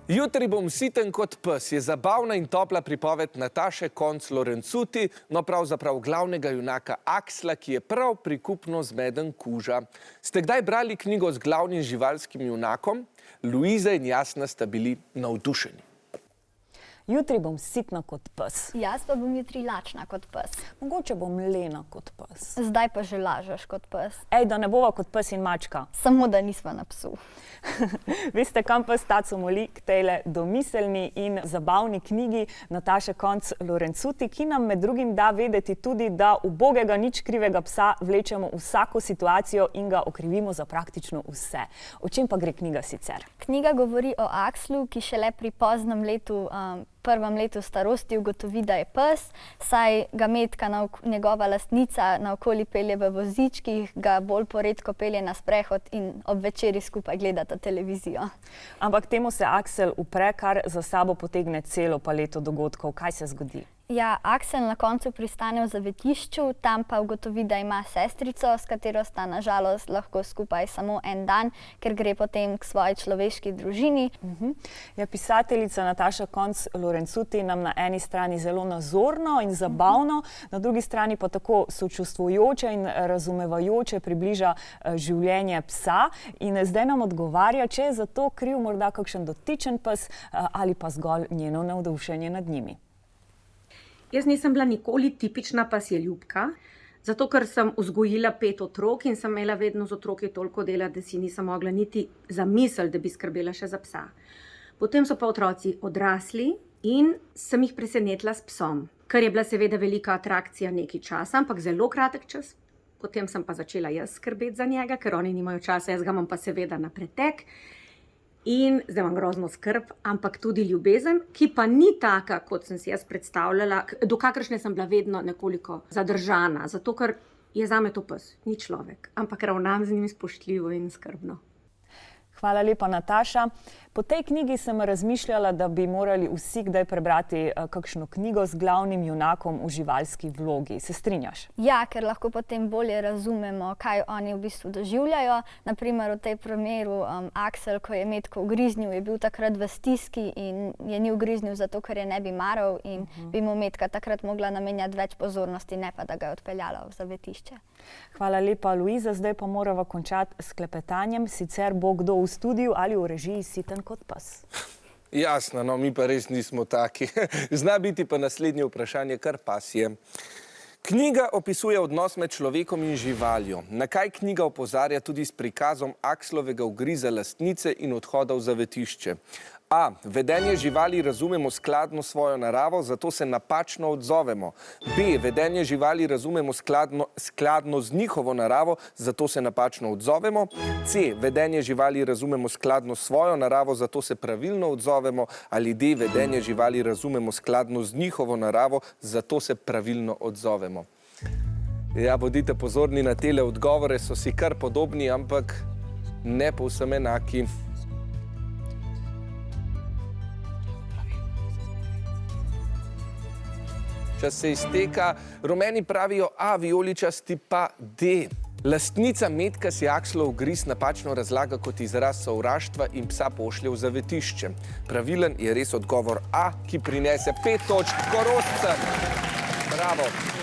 Jutri bom siten kot pes je zabavna in topla pripoved Nataše Konc-Lorencuti, no pravzaprav glavnega junaka Aksla, ki je prav prikupno zmeden kuža. Ste kdaj brali knjigo z glavnim živalskim junakom? Luiza in Jasna sta bili navdušeni. Jutri bom sitna kot pes. Jaz pa bom jutri lačna kot pes. Mogoče bom lena kot pes. Zdaj pa že lažeš kot pes. Ej, da ne bova kot pes in mačka. Samo da nisva na psu. Veste, kam pes taco moli, k tejle domiselni in zabavni knjigi Nataše Konc-Lorencuti, ki nam med drugim da vedeti tudi, da ubogega nič krivega psa vlečemo v vsako situacijo in ga okrivimo za praktično vse. O čem pa gre knjiga sicer? Knjiga govori o Akslu, ki šele pri poznem letu, prvem letu starosti ugotovi, da je pes, saj ga Metka, njegova lastnica, naokoli pelje v vozičkih, ga bolj poredko pelje na sprehod in ob večeri skupaj gledata televizijo. Ampak temu se Aksel upre, kar za sabo potegne celo paleto dogodkov. Kaj se zgodi? Ja, Aksel na koncu pristane v zavetišču, tam pa ugotovi, da ima sestrico, s katero sta na žalost lahko skupaj samo en dan, ker gre potem k svoji človeški družini. Ja, pisateljica Nataša Konc-Lorencuti nam na eni strani zelo nazorno in zabavno, na drugi strani pa tako sočustvujoče in razumevajoče približa življenje psa. In zdaj nam odgovarja, če je za to kriv morda kakšen dotičen pes ali pa zgolj njeno navdušenje nad njimi. Jaz nisem bila nikoli tipična pasjeljubka, zato ker sem vzgojila 5 otrok in sem imela vedno z otroki toliko dela, da si nisem mogla niti zamisliti, da bi skrbela še za psa. Potem so pa otroci odrasli in sem jih presenetila s psom, kar je bila seveda velika atrakcija nekaj časa, ampak zelo kratek čas. Potem sem pa začela jaz skrbeti za njega, ker oni nimajo časa, jaz ga imam pa seveda na pretek. In zdaj imam grozno skrb, ampak tudi ljubezen, ki pa ni taka, kot sem si jaz predstavljala, do kakršne sem bila vedno nekoliko zadržana, zato ker je zame to pes, ni človek, ampak ravnam z njim spoštljivo in skrbno. Hvala lepa, Nataša. Po tej knjigi sem razmišljala, da bi morali vsi kdaj prebrati kakšno knjigo z glavnim junakom v živalski vlogi. Se strinjaš? Ja, ker lahko potem bolje razumemo, kaj oni v bistvu doživljajo. Naprimer, v tej primeru Aksel, ko je Metko ugriznil, je bil takrat v stiski in je ni ugriznil zato, ker je ne bi maral in bi mu Metka takrat mogla namenjati več pozornosti, ne pa da ga je odpeljala v zavetišče. Hvala lepa, Luiza. Zdaj pa morava končati s klepetanjem, sicer bo kdo v studiu ali v režiji siten kot pes. Jasno, no, mi pa res nismo taki. Zna biti pa naslednje vprašanje kar pasje. Knjiga opisuje odnos med človekom in živaljo. Na kaj knjiga opozarja tudi s prikazom Akslovega ugriza lastnice in odhoda v zavetišče? A. Vedenje živali razumemo skladno s svojo naravo, zato se napačno odzovemo. B. Vedenje živali razumemo skladno z njihovo naravo, zato se napačno odzovemo. C. Vedenje živali razumemo skladno s svojo naravo, zato se pravilno odzovemo. Ali D. Vedenje živali razumemo skladno z njihovo naravo, zato se pravilno odzovemo. Ja, bodite pozorni na tele odgovore, so si kar podobni, ampak ne povsem enaki. Čas se izteka, rumeni pravijo A, vijoličasti pa D. Lastnica Metka si Akslov ugriz napačno razlaga kot izraz sovraštva in psa pošlje v zavetišče. Pravilen je res odgovor A, ki prinese 5 točk Korošcem. Bravo.